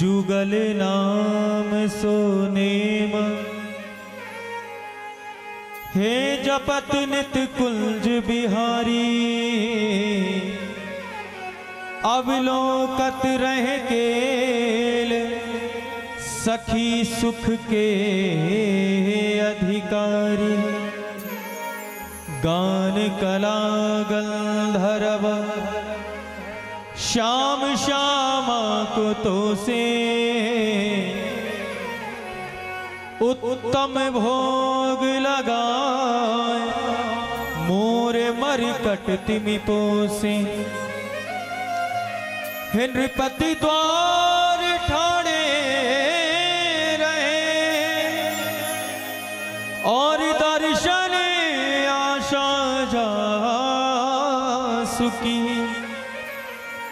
जुगल नाम सोनेम हे जपत नित कुंज बिहारी अवलोकत रह केल सखी सुख के अधिकारी गान कला गंधर्व श्याम श्यामा को तो से उत्तम भोग लगाए मोरे मरकट तिमि पोसे हे नृपति द्वार ठाणे रहे और दर्शन आशा जा सुखी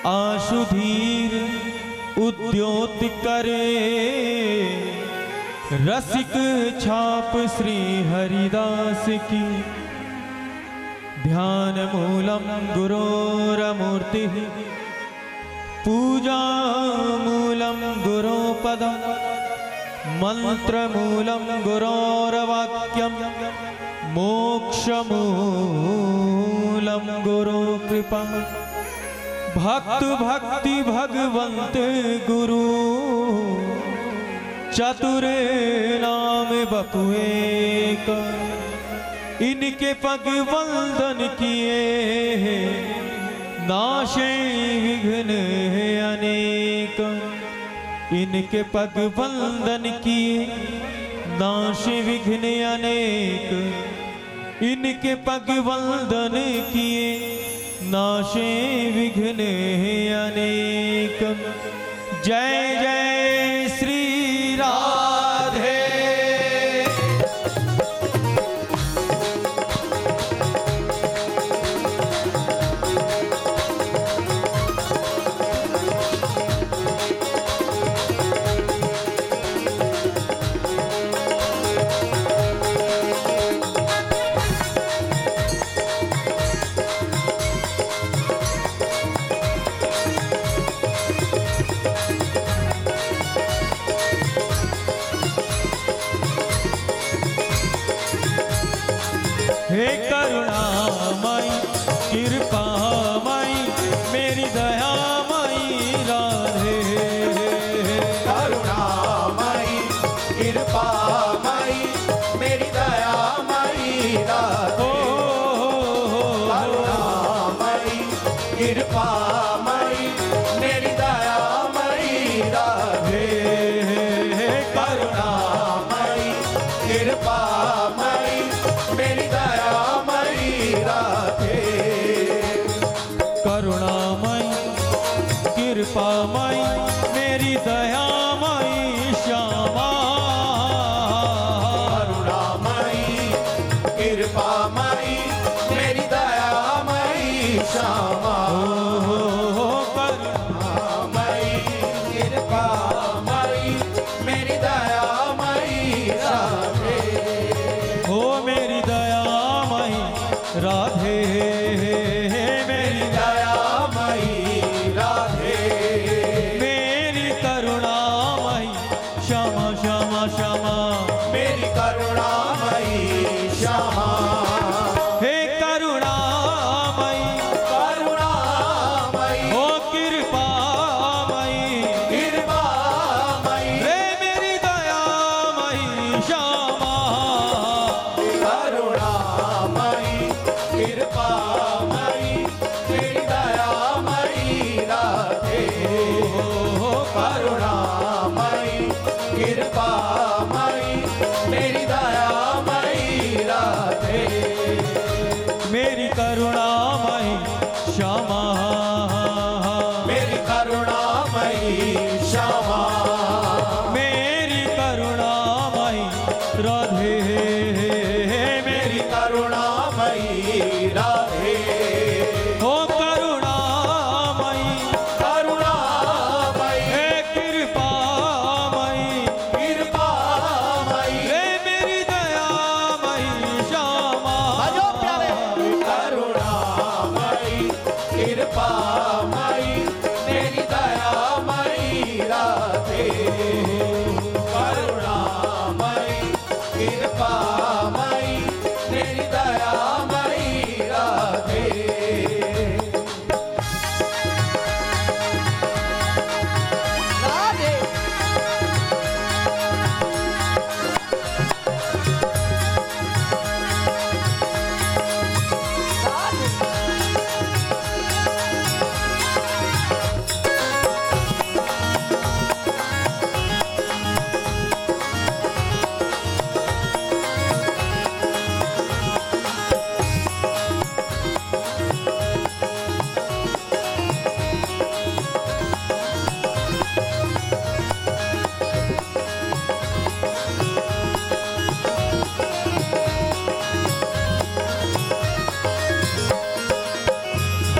आशुधीर उद्योत करे रसिक छाप श्री हरिदास की ध्यान मूलम गुरोरमूर्ति पूजा मूलम गुरोपदम मंत्र मूलम गुरोरवाक्यम मोक्ष मूलम गुरो कृपा भक्त भक्ति भगवंत गुरु चतुर नाम बपुए का इनके पग वंदन किए नाशे विघ्न अनेक इनके पग वंदन किए नाशे विघ्न अनेक इनके पग वंदन किए नाशे विघ्न अनेक। जय जय श्री राधे। हे करुणामयी कृपामयी मेरी दयामयी राधे करुणामयी कृपामयी मेरी दयामयी राधे करुणामयी कृपामयी मेरी दयामयी राधे करुणामयी कृपामयी मेरी दयामयी राधे करुणामयी कृपामयी मेरी दयामयी श्यामा करुणामयी कृपामयी मेरी दयामयी श्यामा करुणामयी कृपामयी मेरी दयामयी राधे हो मेरी दयामयी राधे मेरी दयामयी राधे मेरी करुणामयी श्यामा श्यामा श्यामा मेरी करुणामयी श्यामा हे करुणामयी करुणामयी हो कृपामयी कृपामयी रे मेरी दयामयी श्यामा करुणामयी कृपामयी मेरी दयामयी राधे करुणामयी कृपामयी मेरी दयामयी राधे मेरी करुणामयी श्यामा मेरी करुणामयी श्यामा मेरी करुणामयी राधे मेरी करुणामयी राधे हो करुणामयी करुणामयी हे कृपामयी कृपामयी रे मेरी दयामयी श्यामा भजो प्यारे करुणामयी कृपामयी मेरी दयामयी राधे राधे करुणामयी कृपामयी मेरी दयामयी राधे राधे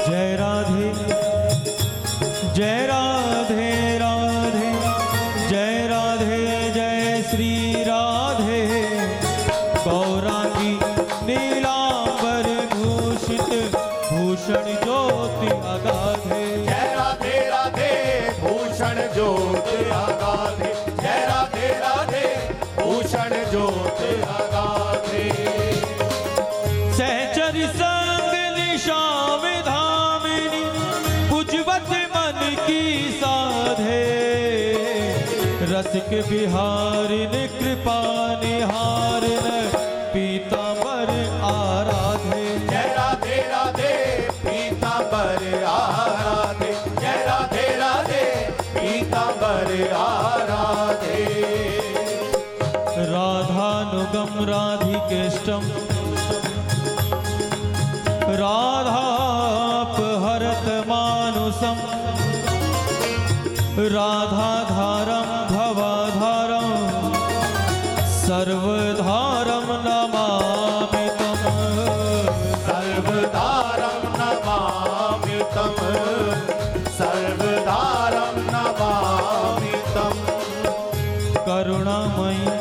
जय राधे जय राधे राधे जय राधे जय श्री राधे गौरांगी नीलांबर भूषित भूषण ज्योति अगाधे जय राधे राधे भूषण ज्योत अगाधे जय राधे राधे भूषण ज्योत अगाधे सहचरी संग निशा विधामिनी उज्वत मन की साधे रसिक बिहारिन कृपा निहारिन पीतांबर आराधे जय राधे राधे पीतांबर आराधे जय राधे राधे पीतांबर आराधे राधानुगम राधिकेष्टम राधापहरत मानुसम राधाधारम भवाधारम सर्वधारम नमामि तम सर्वधारं नमामि तं सर्वधारं नमामि तं करुणामयी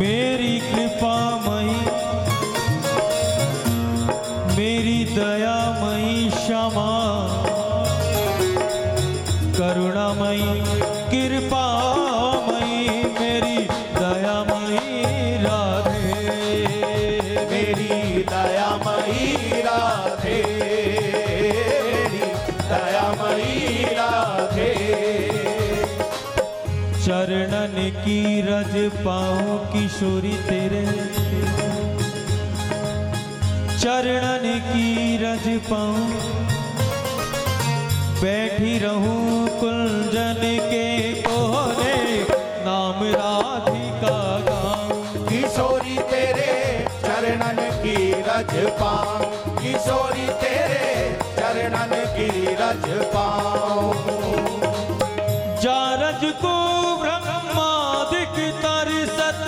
मेरी कृपामयी मेरी दयामयी क्षमा करुणामयी कृपामयी मेरी दयामयी राधे मेरी दयामयी राधे मेरी दयामयी राधे चरणन की रज पाऊं किशोरी तेरे चरणन की रज पाऊं बैठी रहूं कुंजन के कोने नाम राधिका गाऊं किशोरी तेरे चरणन की रज पाऊं किशोरी तेरे चरणन की रज पाऊं जारज को ब्रह्मादिक तरसत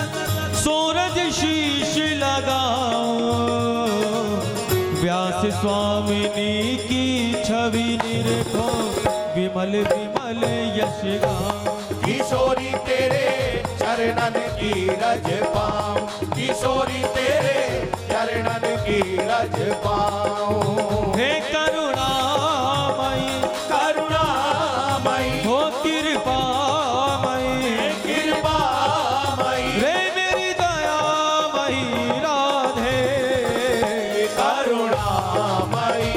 सूरज शीश लगाऊं व्यास स्वामिनी की छवि निरखो विमल विमल यश गाऊं किशोरी तेरे चरणन की रज पाऊं किशोरी तेरे चरणन की रज पाऊं हे करुणामयी करुणामयी हो कृपामयी कृपामयी रे मेरी दयामयी राधे करुणामयी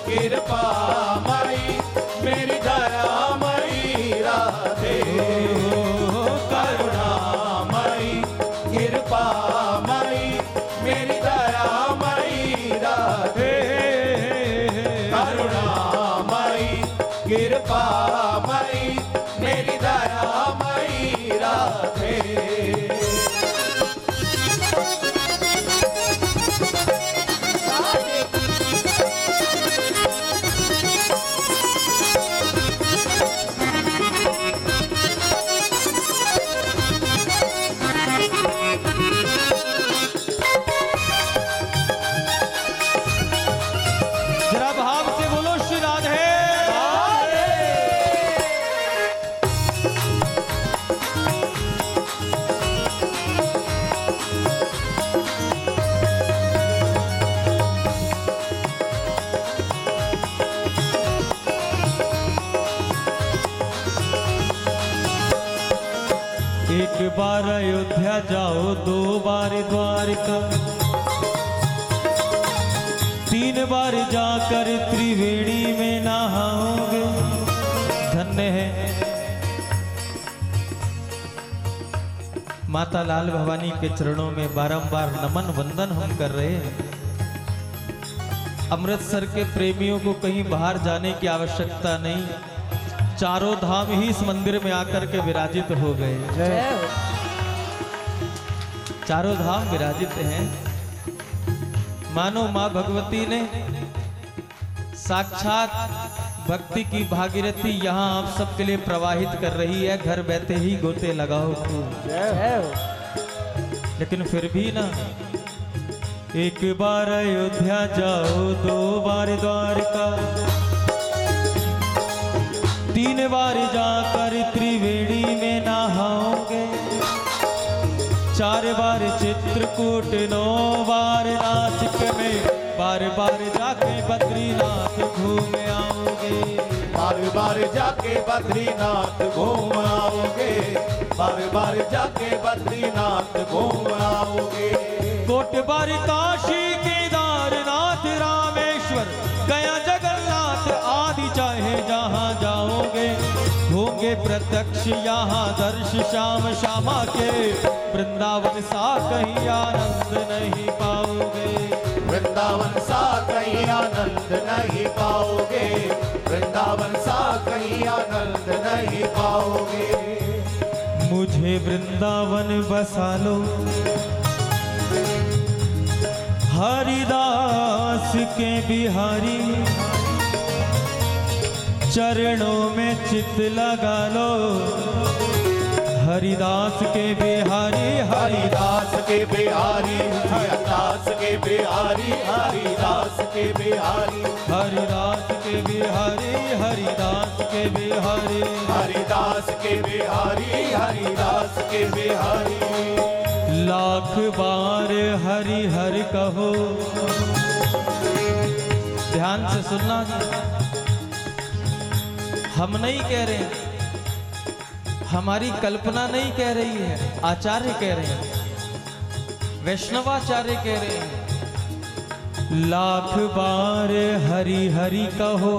कृपामयी मेरी दयामयी राधे करुणामयी कृपामयी मेरी दयामयी राधे करुणामयी कृपामयी मेरी दयामयी राधे जरा भाव से बोलो श्री एक बार अयोध्या जाओ, 2 बार द्वारका, 3 बार जाकर त्रिवेणी में नहाओगे। धन्य है माता लाल भवानी के चरणों में बारंबार नमन वंदन हम कर रहे हैं। अमृतसर के प्रेमियों को कहीं बाहर जाने की आवश्यकता नहीं, चारों धाम ही इस मंदिर में आकर के विराजित हो गए। चारों धाम विराजित हैं। मानो मां भगवती ने साक्षात भक्ति की भागीरथी यहाँ आप सबके लिए प्रवाहित कर रही है। घर बैठे ही गोते लगाओ खूब। लेकिन फिर भी ना, एक बार अयोध्या जाओ, 2 बार द्वारका, 3 बार जाकर त्रिवेणी में नहाओगे, 4 बार चित्रकूट, 9 बार नासिक में, बार बार जाके बद्रीनाथ घूम आओगे। बार बार जाके बद्रीनाथ घूम आओगे, बार बार जाके बद्रीनाथ घूम आओगे। कोट बार काशी, केदारनाथ, रामेश्वर, गया, जगन्नाथ आदि चाहे जहाँ जाओगे, होंगे प्रत्यक्ष यहाँ दर्श श्याम श्यामा के। वृंदावन सा कहीं आनंद नहीं पाओगे, वृंदावन सा कहीं आनंद नहीं पाओगे, वृंदावन सा कहीं आनंद नहीं पाओगे। मुझे वृंदावन बसा लो, हरिदास के बिहारी, चरणों में चित लगा लो। हरिदास के बिहारी, हरिदास के बिहारी, हरिदास के बिहारी, हरिदास के बिहारी, हरिदास के बिहारी, हरिदास के बिहारी, हरिदास के बिहारी, हरिदास के बिहारी। लाख बार हरि हर कहो। ध्यान से सुनना, हम नहीं कह रहे हैं, हमारी कल्पना नहीं कह रही है, आचार्य कह रहे हैं, वैष्णवाचार्य कह रहे हैं। लाख बार हरि हरि कहो,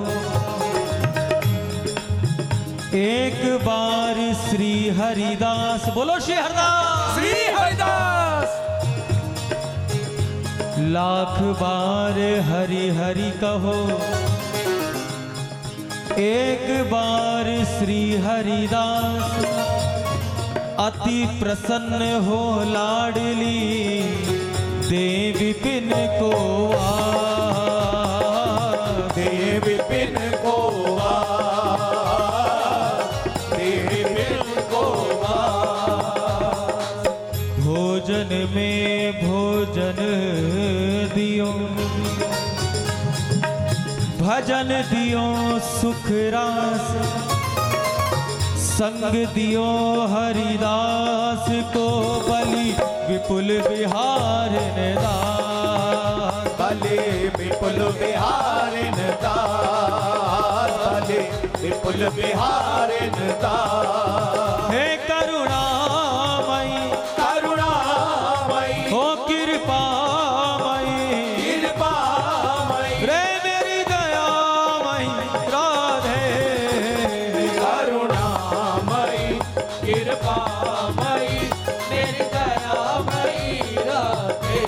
एक बार श्री हरिदास। बोलो श्री हरिदास, श्री हरिदास। लाख बार हरि हरि कहो, एक बार श्री हरिदास। अति प्रसन्न हो लाडली, देवी पिन को देवी पिन को देवी पिन को भोजन में भोजन दियो, भजन दियो सुख रास, संग दियो हरिदास को, बलि विपुल बिहार दास। भले विपुल बिहार दास, भले विपुल बिहार दास। हे करुणामयी, करुणामयी, हो कृपामयी, कृपामयी, रे मेरी दयामयी राधे। करुणामयी, कृपामयी, मेरी दयामयी राधे।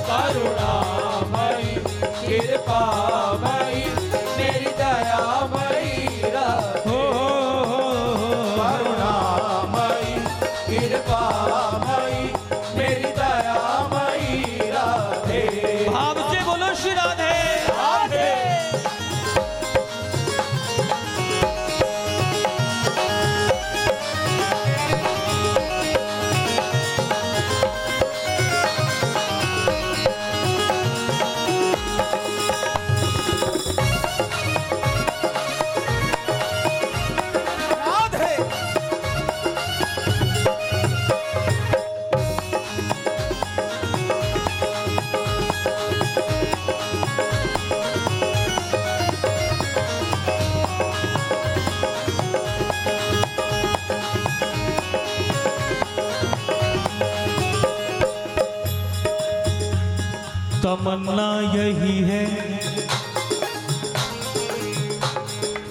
करुणामयी, कृपामयी, मेरी दयामयी राधे। तमन्ना यही है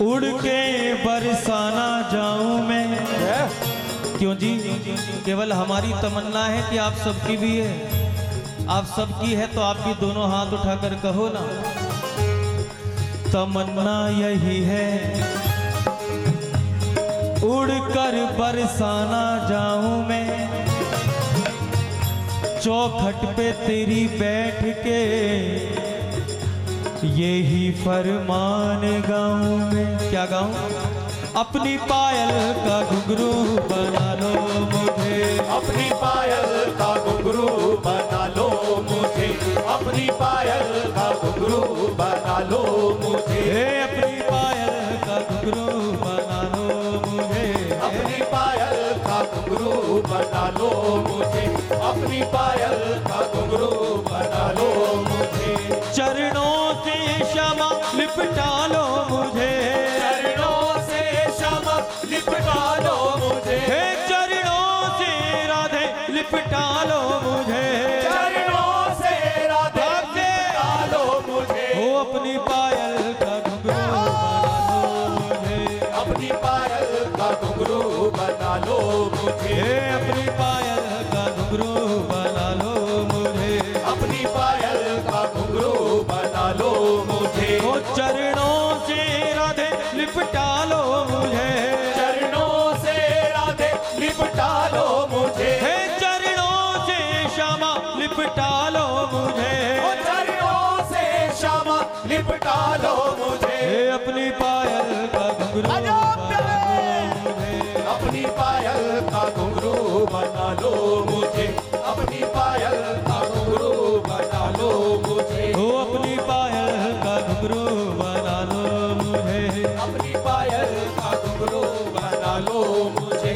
उड़ के बरसाना जाऊं मैं। क्यों जी? केवल हमारी तमन्ना है कि आप सबकी भी है? आप सबकी है तो आप भी दोनों हाथ उठाकर कहो ना, तमन्ना यही है उड़कर बरसाना जाऊं मैं, चौखट पे तेरी बैठ के यही फरमान गाऊं मैं। क्या गाऊं? अपनी पायल का घुंघरू बना लो मुझे, अपनी पायल का घुंघरू बना लो मुझे, अपनी पायल का घुंघरू बना लो मुझे, अपनी पायल का घुंघरू बना लो मुझे, अपनी पायल का घुंघरू बना लो मुझे, अपनी पायल का घुंघरू बना लो मुझे। चरणों से क्षमा लिपटा लो मुझे, चरणों से क्षमा लिपटा लो मुझे, चरणों से राधे लिपटा लो मुझे, चरणों से राधे लिपटा लो मुझे। ओ अपनी पायल का घुंघरू बना लो मुझे, अपनी पायल का घुंघरू बना लो मुझे, अपनी पायल का घुंघरू बना लो मुझे, अपनी पायल का घुंघरू बना लो मुझे। ओ चरणों से राधे लिपटा लो मुझे, चरणों से राधे लिपटा लो मुझे, चरणों से श्यामा लिपटा लो मुझे, ओ चरणों से श्यामा लिपटा लो मुझे। अपनी पायल का घुंघरू अपनी पायल का घुंघरू बना लो मुझे, अपनी पायल का घुंघरू बना लो मुझे, ओ अपनी पायल का घुंघरू बना लो मुझे, अपनी पायल का घुंघरू बना लो मुझे।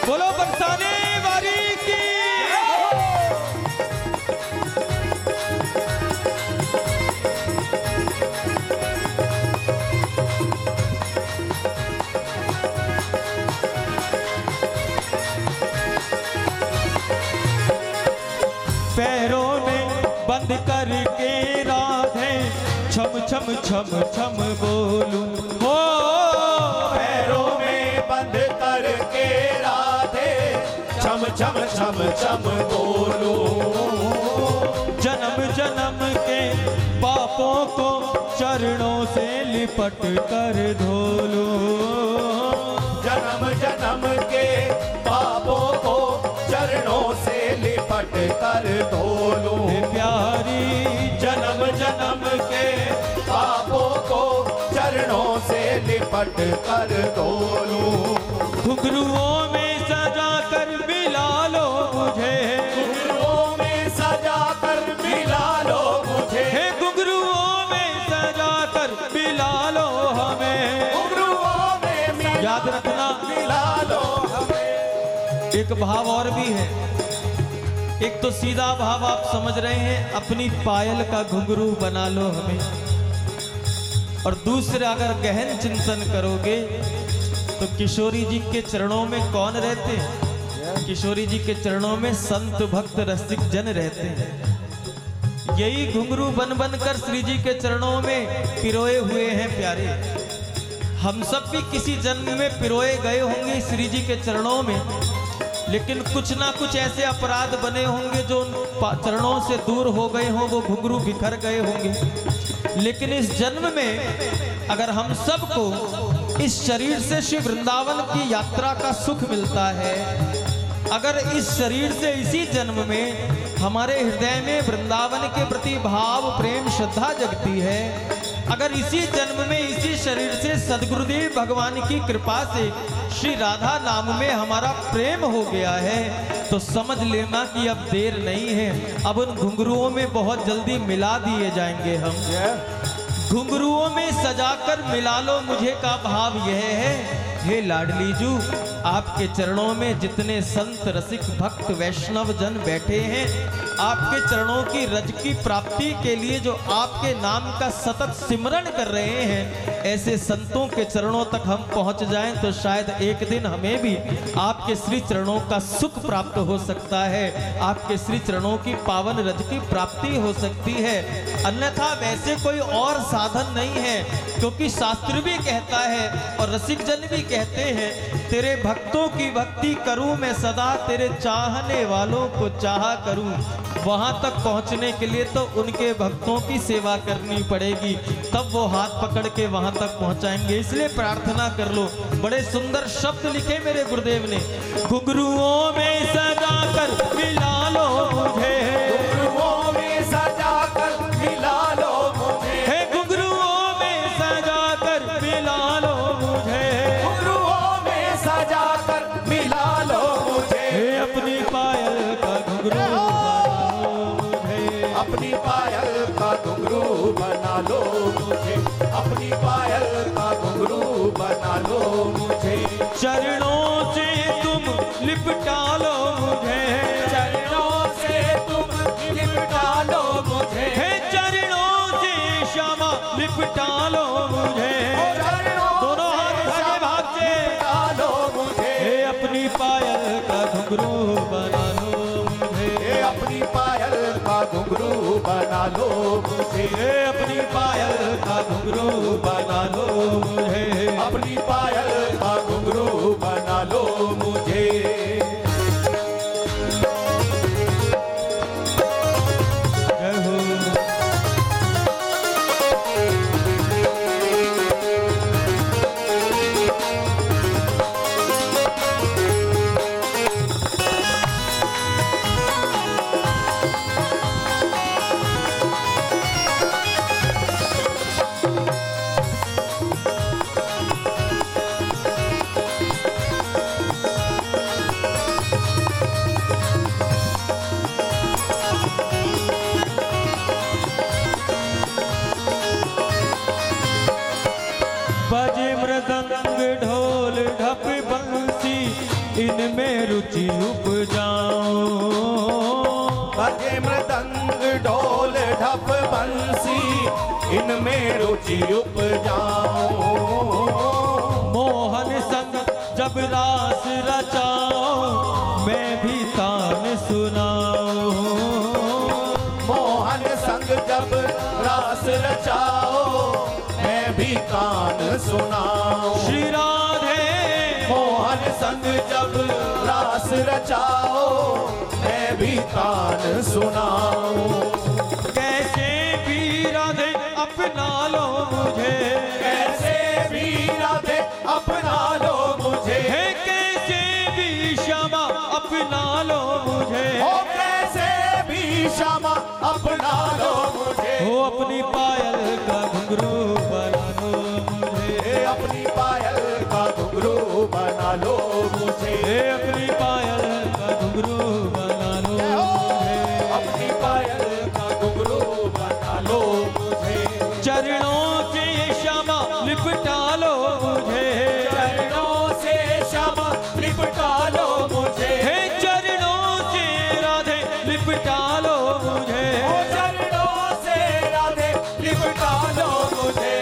बोलो बरसाने वाली की। पैरों में बंद करके राधे छम छम छम छम बोलूं, हो पैरों में बंद करके राधे छम छम छम छम बोलो, जन्म जन्म के पापों को चरणों से लिपट कर धो लो, जन्म जन्म के पापों को चरणों से लिपट कर धो लो। प्यारी जन्म जन्म के पापों को चरणों से लिपट कर धो लो। घुंघरुओं में सजा कर मिला लो मुझे, घुंघरुओं में सजा कर मिला लो मुझे, घुंघरुओं में सजा कर मिला लो हमें, घुंघरुओं में याद रखना मिला लो हमें। एक भाव और भी है। एक तो सीधा भाव आप समझ रहे हैं, अपनी पायल का घुंघरू बना लो हमें, और दूसरा अगर गहन चिंतन करोगे तो किशोरी जी के चरणों में कौन रहते हैं? किशोरी जी के चरणों में संत भक्त रसिक जन रहते हैं। यही घुंघरू बन बन कर श्री जी के चरणों में पिरोए हुए हैं प्यारे। हम सब भी किसी जन्म में पिरोए गए होंगे श्री जी के चरणों में, लेकिन कुछ ना कुछ ऐसे अपराध बने होंगे जो उन चरणों से दूर हो गए हों, वो घुंघरू बिखर गए होंगे। लेकिन इस जन्म में अगर हम सबको इस शरीर से श्री वृंदावन की यात्रा का सुख मिलता है, अगर इस शरीर से इसी जन्म में हमारे हृदय में वृंदावन के प्रति भाव प्रेम श्रद्धा जगती है, अगर इसी जन्म में इसी शरीर से सद्गुरुदेव भगवान की कृपा से श्री राधा नाम में हमारा प्रेम हो गया है, तो समझ लेना कि अब देर नहीं है, अब उन घुंघरुओं में बहुत जल्दी मिला दिए जाएंगे हम। घुंघरुओं में सजाकर मिला लो मुझे का भाव यह है, हे लाडली जू आपके चरणों में जितने संत रसिक भक्त वैष्णव जन बैठे हैं, आपके चरणों की रज की प्राप्ति के लिए जो आपके नाम का सतत सिमरण कर रहे हैं, ऐसे संतों के चरणों तक हम पहुंच जाएं तो शायद एक दिन हमें भी आपके श्री चरणों का सुख प्राप्त हो सकता है, आपके श्री चरणों की पावन रज की प्राप्ति हो सकती है। अन्यथा वैसे कोई और साधन नहीं है, क्योंकि शास्त्र भी कहता है और रसिक जन भी कहते हैं, तेरे भक्तों की भक्ति करूं मैं सदा, तेरे चाहने वालों को चाहा करूं। वहां तक पहुंचने के लिए तो उनके भक्तों की सेवा करनी पड़ेगी, तब वो हाथ पकड़ के वहां तक पहुंचाएंगे। इसलिए प्रार्थना कर लो। बड़े सुंदर शब्द लिखे मेरे गुरुदेव ने, घुंघरुओं में सजा कर मिला लो मुझे, घुंघरुओं में सजा कर मिला लो मुझे, हे घुंघरुओं में सजा कर मिला लो मुझे, घुंघरुओं में सजा कर मिला लो मुझे, हे अपनी पायल का घुंघरू अपनी पायल का घुंघरू बना लो मुझे, अपनी पायल का घुंघरू बना लो मुझे, चरणों से तुम लिपटा लो मुझे, चरणों से तुम लिपटा लो मुझे, हे चरणों से श्यामा लिपटा लो मुझे, दोनों हाथ भागे भाग से लिपटा लो मुझे, हे अपनी पायल का घुंघरू बना लो मुझे, हे अपनी पायल का घुंघरू बना लो मुझे, हे अपनी पायल का घुंघरू बना लो मुझे, अपनी पायल का घुंघरू बना लो मुझे। जय हो। बजे मृदंग ढोल ढप बंसी, इनमें रुचि उपजाओ, बजे मृदंग ढोल ढप बंसी, इनमें रुचि उपजाओ, मोहन संग जब रास रचाओ, मैं भी तान सुनाओ, मोहन संग जब रास रचाओ, मैं भी कान सुनाऊं, श्री राधे मोहन संग जब रास रचाओ, मैं भी कान सुनाऊं, कैसे भी राधे अपना लो मुझे, कैसे भी राधे अपना लो मुझे, हे कैसे भी श्यामा अपना लो मुझे, ओ कैसे भी श्यामा अपना लो मुझे, हो अपनी पायल का घुंघरू बना लो मुझे, हे अपनी पायल का घुंघरू बना लो मुझे, हे अपनी पायल का घुंघरू बना लो मुझे, अपनी पायल का घुंघरू बना लो मुझे, चरणों से श्यामा लिपटा लो मुझे, चरणों से श्यामा लिपटा लो मुझे, हे चरणों से राधे लिपटा लो मुझे, ओ चरणों से राधे लिपटा लो मुझे,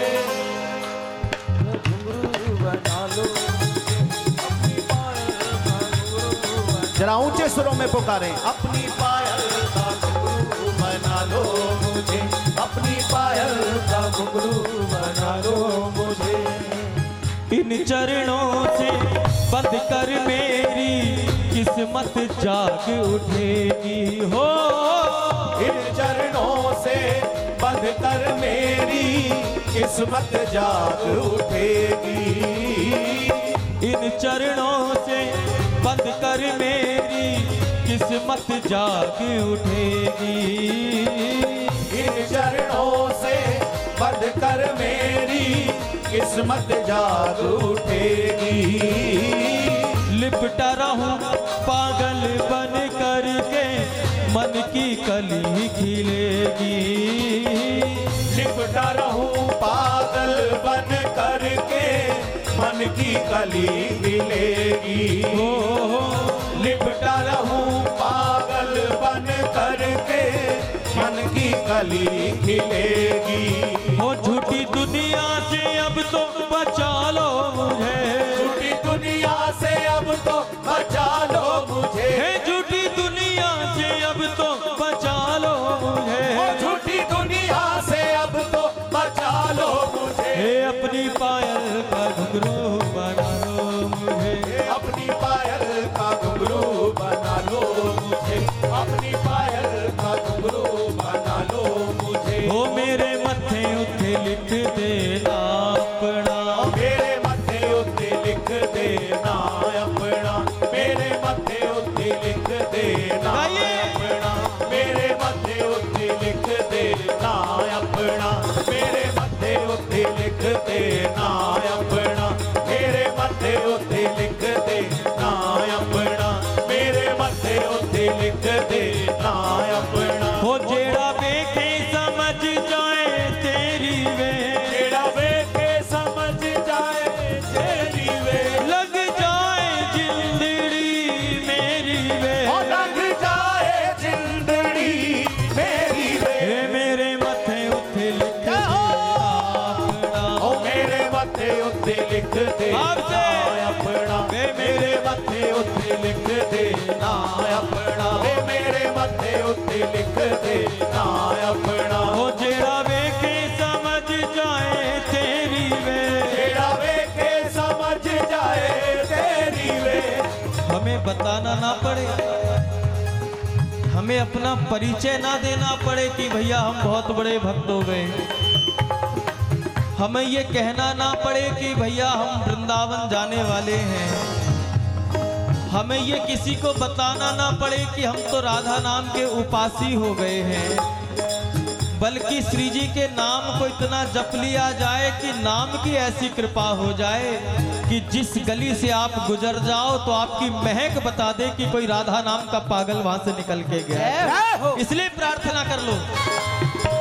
घुंघरू बना लो, अपनी पायल का घुंघरू, जरा ऊंचे सुरों में पुकारें, अपनी पायल का घुंघरू बना लो मुझे, अपनी पायल का घुंघरू बना लो मुझे, इन चरणों से बंद कर मेरी किस्मत जाग उठेगी, हो इन चरणों से बंध कर मेरी किस्मत जाग उठेगी, इन चरणों से बंद कर मेरी किस्मत जाग उठेगी, इन चरणों से बंध कर मेरी किस्मत जाग उठेगी, लिपटा रहूं पागल बन करके मन की कली खिलेगी, लिपटा रहूं पागल बन करके मन की कली खिलेगी। लिपटा रहूं पागल बन करके मन की कली खिलेगी। हो झूठी दुनिया से अब तो बचा लो मुझे, झूठी दुनिया से अब तो बचा लो मुझे। झूठी दुनिया से अब तो बचा लो मुझे, झूठी दुनिया से अब तो बचा लो मुझे। अपनी पायल का घुंघरू बना लो मुझे, अपनी पायल का घुंघरू बना लो मुझे। अपनी पायल का घुंघरू बना लो मुझे। हो मेरे मत्थे उत्थे लिख देना अपना, मेरे मत्थे उत्ते लिख देना अपना। मेरे मत्थे उत्ते लिख देना अपना। मेरे मत्थे उत्ते लिख देना अपना। मेरे मत्थे उत्ते लिख देना अपना। मेरे मत्थे उत्ते लिख देना अपना। मेरे मत्थे उत्ते लिख देना अपना। हो जेड़ा वेखे समझ जाए तेरी वे, जेड़ा वेखे समझ जाए तेरी वे। लग जाए जिंदड़ी मेरी वे, लग जाए जिंदड़ी मेरी वे। मेरे मत्थे उत्थे लिख देना अपना, ओ मेरे मत्थे उत्ते लिख देना अपना। मेरे मत्थे उत्ते लिख देना अपना। मेरे मत्थे उत्ते लिख देना अपना। हो जेड़ा वेखे समझ जाए तेरी वे, जेड़ा वेखे समझ जाए तेरी वे। हमें बताना ना पड़े, हमें अपना परिचय ना देना पड़े कि भैया हम बहुत बड़े भक्त हो गए। हमें ये कहना ना पड़े कि भैया हम वृंदावन जाने वाले हैं। हमें ये किसी को बताना ना पड़े कि हम तो राधा नाम के उपासी हो गए हैं, बल्कि श्री जी के नाम को इतना जप लिया जाए कि नाम की ऐसी कृपा हो जाए कि जिस गली से आप गुजर जाओ तो आपकी महक बता दे कि कोई राधा नाम का पागल वहां से निकल के गया। इसलिए प्रार्थना कर लो।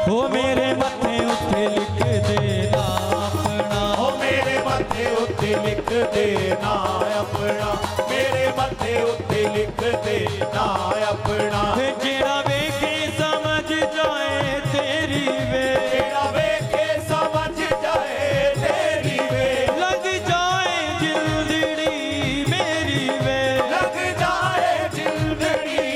हो मेरे मत्थे उत्ते लिख देना अपना, ओ मेरे मत्थे उत्ते लिख देना अपना। मेरे मत्थे उत्ते लिख देना अपना। जेड़ा वेखे समझ जाए तेरी वे, जेड़ा वेखे समझ जाए तेरी वे। लग जाए जिंदड़ी मेरी वे, लग जाए जिंदड़ी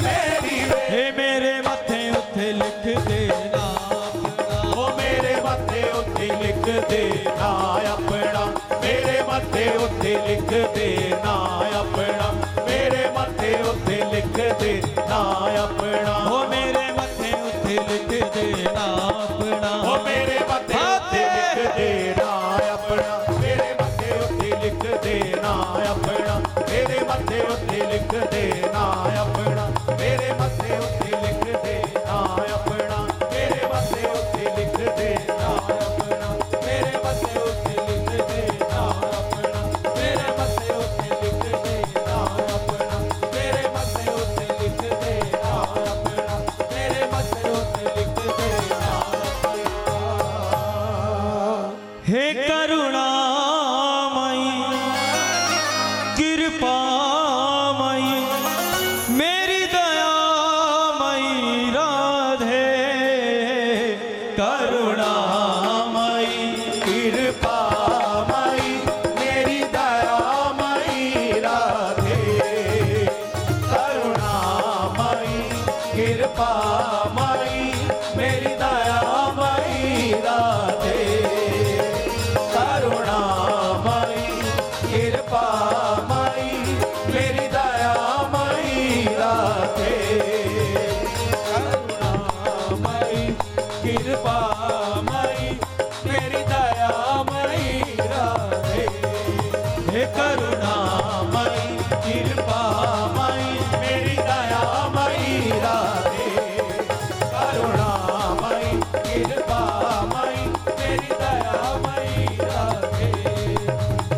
मेरी वे। मेरे मत्थे उत्ते लिख देना अपना, ओ मेरे मत्थे उत्ते लिख देना अपना। मेरे मत्थे उत्ते लिख देना अपना। मेरे मत्थे उत्ते लिख देना अपना। हो मेरे मत्थे उत्ते लिख देना अपना, ओ मेरे मत्थे उत्ते लिख देना अपना। मेरे मत्थे उत्ते लिख देना अपना। मेरे मत्थे उत्ते लिख देना अपना। मेरे मत्थे उत्ते लिख देना अपना। मेरे मत्थे उत्ते लिख देना अपना। मेरे मत्थे उत्ते लिख देना अपना। मेरे मत्थे उत्ते लिख देना अपना। मेरे मत्थे उत्ते लिख देना अपना। मेरे मत्थे उत्ते लिख देना अपना। हे करुणामयी कृपामयी मेरी दयामयी राधे, करुणामयी कृपामयी मेरी दयामयी राधे। करुणामयी कृपामयी मेरी दयामयी राधे। करुणामयी कृपामयी मेरी दयामयी राधे। करुणामयी कृपामयी मेरी दयामयी राधे। हे करुणामयी कृपामयी मेरी दयामयी राधे। करुणामयी कृपामयी मेरी दयामयी राधे।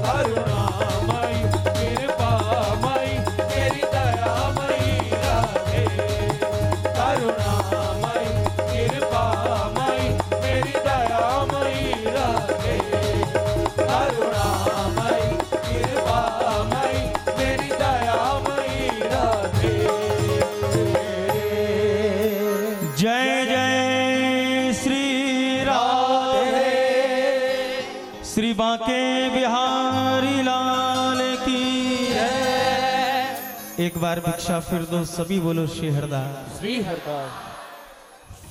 करुणामयी कृपामयी मेरी दयामयी राधे। करुणामयी कृपामयी मेरी दयामयी राधे। करुणामयी जय जय श्री राधे, श्री बांके बिहारी लाल की जय। एक बार भिक्षा फिर दो, सभी बोलो श्री हरदास, श्री हरदास,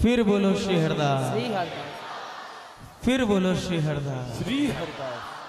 फिर बोलो श्री हरदास, श्री हरदास, फिर बोलो श्री हरदास, श्री हरदास।